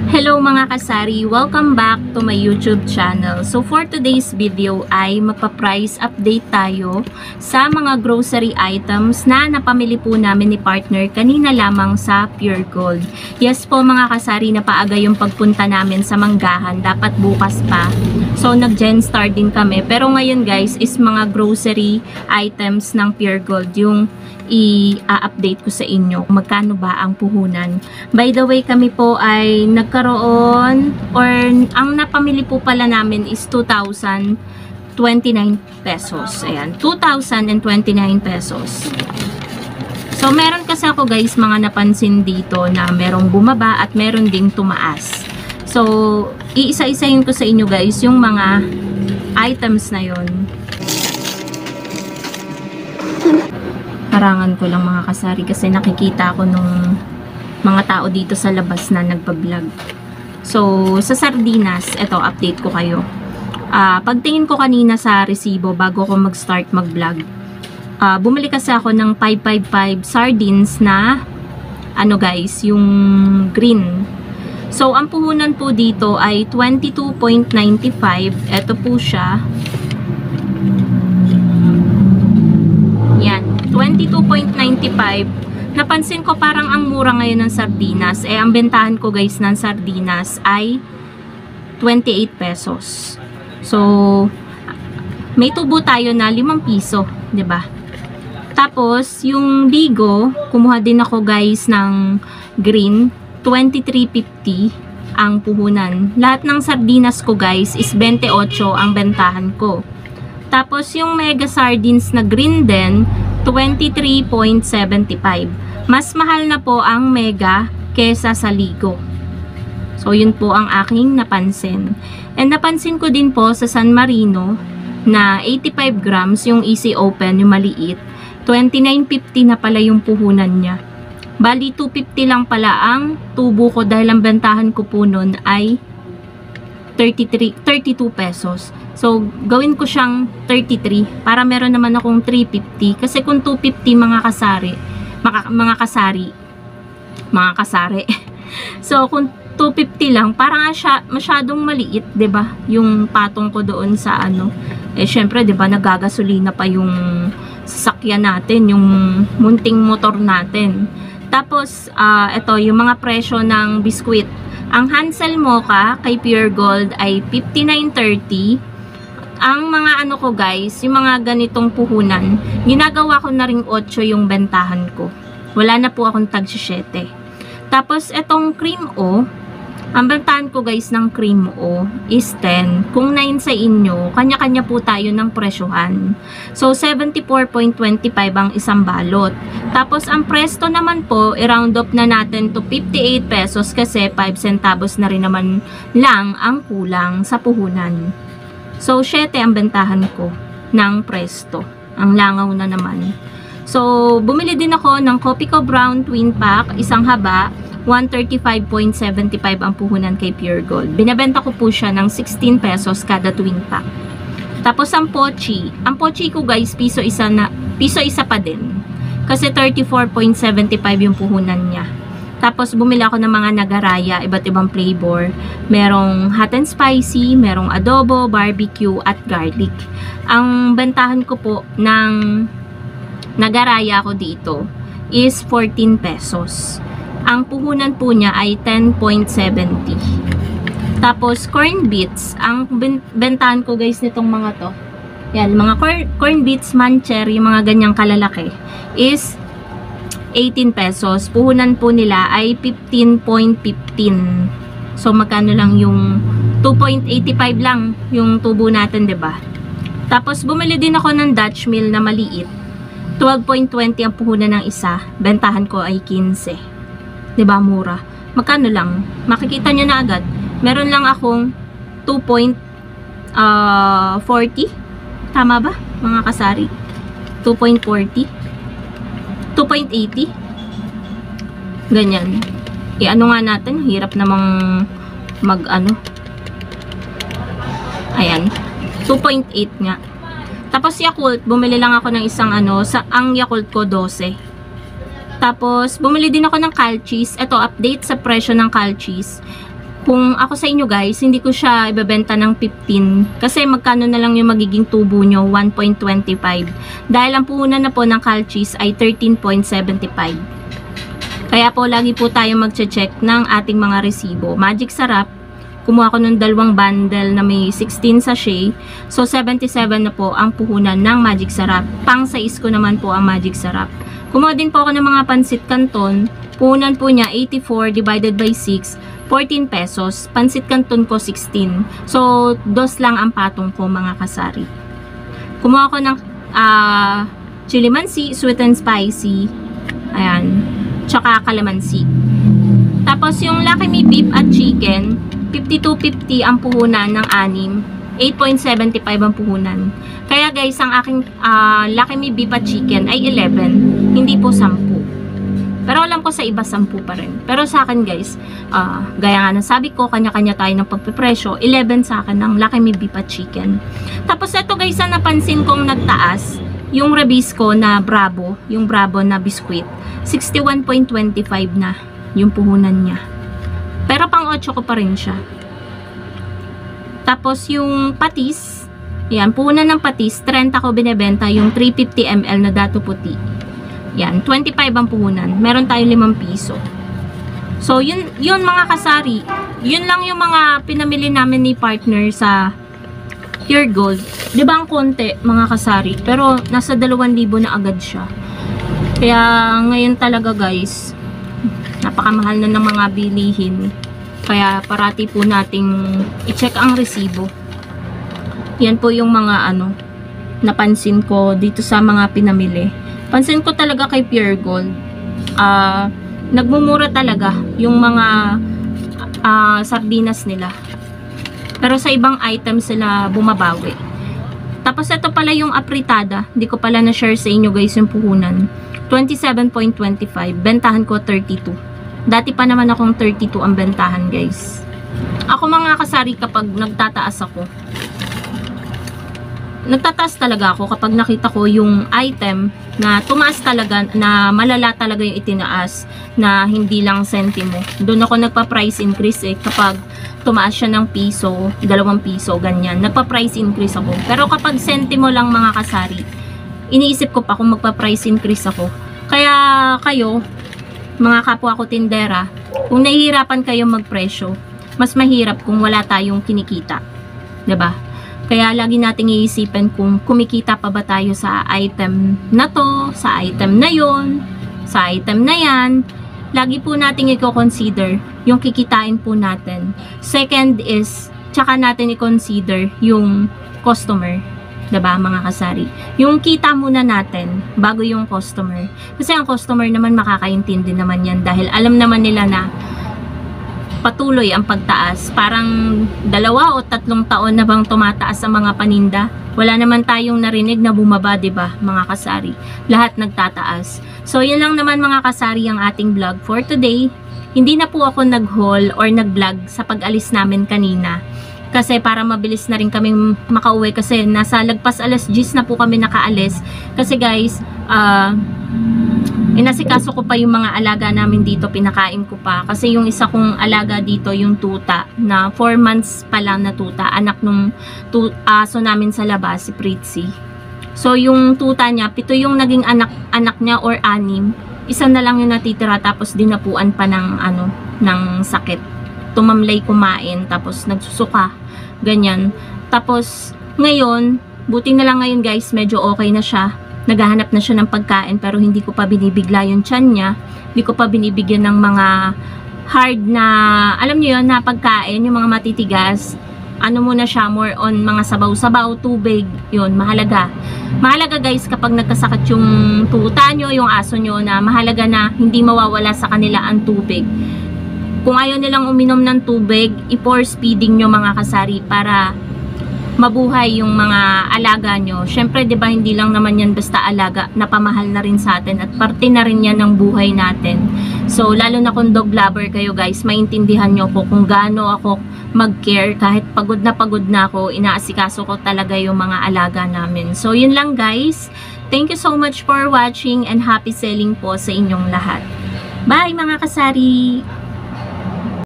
Hello mga kasari! Welcome back to my YouTube channel. So for today's video ay magpa-price update tayo sa mga grocery items na napamili po namin ni partner kanina lamang sa Pure Gold. Yes po mga kasari, napaaga yung pagpunta namin sa Manggahan. Dapat bukas pa. So nag-Genstar din kami. Pero ngayon guys is mga grocery items ng Pure Gold yung i-update ko sa inyo kung magkano ba ang puhunan. By the way, kami po ay nagkaroon or ang napamili po pala namin is 2,029 pesos. Ayan, 2,029 pesos. So, meron kasi ako guys mga napansin dito na merong bumaba at meron ding tumaas. So, iisa-isahin ko sa inyo guys yung mga items na yon. Harangan ko lang mga kasari kasi nakikita ko nung mga tao dito sa labas na nagpa-vlog. So, sa sardinas, eto, update ko kayo. Pagtingin ko kanina sa resibo bago ko mag-start mag-vlog, bumili kasi ako ng 555 sardines na, ano guys, yung green. So, ang puhunan po dito ay 22.95. Eto po siya. Yan. 22.95. Napansin ko parang ang mura ngayon ng sardinas. Ang bentahan ko guys ng sardinas ay 28 pesos. So, may tubo tayo na 5 piso, 'di ba? Tapos, yung Bigo, kumuha din ako guys ng green, 23.50 ang puhunan. Lahat ng sardinas ko guys is 28 ang bentahan ko. Tapos, yung mega sardines na green din, 23.75. Mas mahal na po ang mega kesa sa Ligo. So, yun po ang aking napansin. And napansin ko din po sa San Marino na 85 grams yung easy open, yung maliit. 29.50 na pala yung puhunan niya. Bali, 250 lang pala ang tubo ko dahil ang bentahan ko po nun ay 32 pesos. So, gawin ko siyang 33 para meron naman akong 350. Kasi kung 250 mga kasari. So, kung 250 lang, parang masyadong maliit, 'di ba? Yung patong ko doon sa ano. Syempre, 'di ba, nagagasolina pa yung sasakyan natin, yung munting motor natin. Tapos, ito, yung mga presyo ng biskwit. Ang Hansel Mocha kay Pure Gold ay 59.30. Ang mga ano ko guys, yung mga ganitong puhunan, ginagawa ko na ring 8 yung bentahan ko. Wala na po akong tag 7. Tapos etong cream O, ang bentahan ko guys ng cream O is 10. Kung 9 sa inyo, kanya-kanya po tayo ng presyohan. So 74.25 ang isang balot. Tapos ang Presto naman po, i-round up na natin to 58 pesos kasi 5 centavos na rin naman lang ang kulang sa puhunan. So 7 ang bentahan ko ng Presto. Ang langaw na naman. So bumili din ako ng Copico Brown Twin Pack, isang haba, 135.75 ang puhunan kay Pure Gold. Binabenta ko po siya ng 16 pesos kada twin pack. Tapos ang Pochi ko guys, piso isa pa din. Kasi 34.75 yung puhunan niya. Tapos bumili ako ng mga Nagaraya, iba't ibang flavor. Merong hot and spicy, merong adobo, barbecue at garlic. Ang bentahan ko po ng Nagaraya ko dito is 14 pesos. Ang puhunan po niya ay 10.70. Tapos corn beets, ang bentahan ko guys nitong mga to. Yan, mga corn beets, mancher, yung mga ganyang kalalaki is 18 pesos. Puhunan po nila ay 15.15. So magkano lang yung 2.85 lang yung tubo natin, 'di ba? Tapos bumili din ako ng Dutch Mill na maliit. 12.20 ang puhunan ng isa. Bentahan ko ay 15. 'Di ba, mura? Magkano lang? Makikita nyo na agad. Meron lang akong 2.40. Tama ba, mga kasari? 2.40. 2.80. Ganyan. Ano nga natin, hirap namang ayan. 2.8 nga. Tapos Yakult, bumili lang ako ng isang ang Yakult ko 12. Tapos, bumili din ako ng Calchis. Ito, update sa presyo ng Calchis. Kung ako sa inyo guys, hindi ko siya ibebenta ng 15 kasi magkano na lang yung magiging tubo nyo, 1.25. Dahil ang puhunan na po ng Calchis ay 13.75. Kaya po lagi po tayo magche-check ng ating mga resibo. Magic Sarap, kumuha ko ng dalawang bundle na may 16 sachet. So 77 na po ang puhunan ng Magic Sarap. Pang size ko naman po ang Magic Sarap. Kumuha din po ako ng mga pansit canton. Puhunan po niya 84 divided by 6, 14 pesos. Pansit canton ko 16. So, dos lang ang patong ko mga kasari. Kumuha ko ng chili mansi, sweet and spicy. Ayan. Tsaka calamansi. Tapos yung Lucky Me beef at chicken, 52.50 ang puhunan ng 6. 8.75 ang puhunan. Kaya guys, ang aking Lucky Me beef at chicken ay 11. Hindi po 10. Pero alam ko sa iba 10 pa rin. Pero sa akin guys, gaya nga ng sabi ko, kanya-kanya tayo ng pagpipresyo. 11 sa akin ng Lucky Me beef at chicken. Tapos ito guys, ang napansin kong nagtaas, yung Rebisco na Bravo, yung Bravo na biscuit, 61.25 na yung puhunan niya. Pero pang 8 ko pa rin siya. Tapos yung patis, yan, puhunan ng patis, 30 ko binebenta yung 350 ml na Dato Puti. Yan, 25 ang puhunan. Meron tayo 5 piso. So, yun mga kasari. Yun lang yung mga pinamili namin ni partner sa Pure Gold. Di ba ang konti, mga kasari? Pero, nasa 2,000 na agad siya. Kaya, ngayon talaga guys, napakamahal na ng mga bilihin. Kaya, parati po nating i-check ang resibo. Yan po yung mga napansin ko dito sa mga pinamili. Pansin ko talaga kay Pure Gold, nagmumura talaga yung mga sardinas nila. Pero sa ibang items sila bumabawi. Tapos ito pala yung apritada. Hindi ko pala na-share sa inyo guys yung puhunan. 27.25. Bentahan ko 32. Dati pa naman akong 32 ang bentahan guys. Ako mga kasari, kapag nagtataas ako, nagtataas talaga ako kapag nakita ko yung item na tumaas talaga, na malala talaga yung itinaas, na hindi lang sentimo. Doon ako nagpa-price increase kapag tumaas siya ng piso, 2 piso, ganyan. Nagpa-price increase ako. Pero kapag sentimo lang mga kasari, iniisip ko pa kung magpa-price increase ako. Kaya kayo, mga kapwa ko tindera, kung nahihirapan kayo magpresyo, mas mahirap kung wala tayong kinikita. 'Di ba? Kaya lagi nating iisipin kung kumikita pa ba tayo sa item na to, sa item na yon, sa item na yan. Lagi po nating i-consider yung kikitain po natin. Second is, tsaka natin i-consider yung customer. Diba mga kasari? Yung kita muna natin bago yung customer. Kasi ang customer naman makakaintindi naman yan dahil alam naman nila na patuloy ang pagtaas. Parang 2 o 3 taon na bang tumataas ang mga paninda. Wala naman tayong narinig na bumaba, 'di ba, mga kasari? Lahat nagtataas. So, yun lang naman mga kasari ang ating vlog for today. Hindi na po ako nag-haul or nag-vlog sa pag-alis namin kanina. Kasi para mabilis na rin kaming makauwi kasi nasa lagpas 10:00 na po kami nakaalis. Kasi guys, inasikaso ko pa yung mga alaga namin dito, pinakain ko pa. Kasi yung isa kong alaga dito, yung tuta, na 4 months pa lang na tuta, anak nung aso namin sa labas, si Pritzy. So yung tuta niya, 7 yung naging anak niya or 6. Isa na lang yung natitira tapos dinapuan pa ng ng sakit. Tumamlay kumain, tapos nagsusuka, ganyan. Tapos ngayon, buti na lang ngayon guys, medyo okay na siya. Naghahanap na siya ng pagkain pero hindi ko pa binibigla yung tiyan niya. Hindi ko pa binibigyan ng mga hard na, alam niyo yun, na pagkain, yung mga matitigas. Muna siya, more on mga sabaw-sabaw, tubig, yun, mahalaga. Mahalaga guys, kapag nagkasakit yung tuta nyo, yung aso nyo, na mahalaga na hindi mawawala sa kanila ang tubig. Kung ayaw nilang uminom ng tubig, i-force feeding nyo mga kasari para mabuhay yung mga alaga nyo. Syempre, di ba, hindi lang naman yan basta alaga, napamahal na rin sa atin at parte na rin yan ng buhay natin. So, lalo na kung dog lover kayo guys, maintindihan nyo ko kung gaano ako mag-care. Kahit pagod na ako, inaasikaso ko talaga yung mga alaga namin. So, yun lang guys. Thank you so much for watching and happy selling po sa inyong lahat. Bye mga kasari!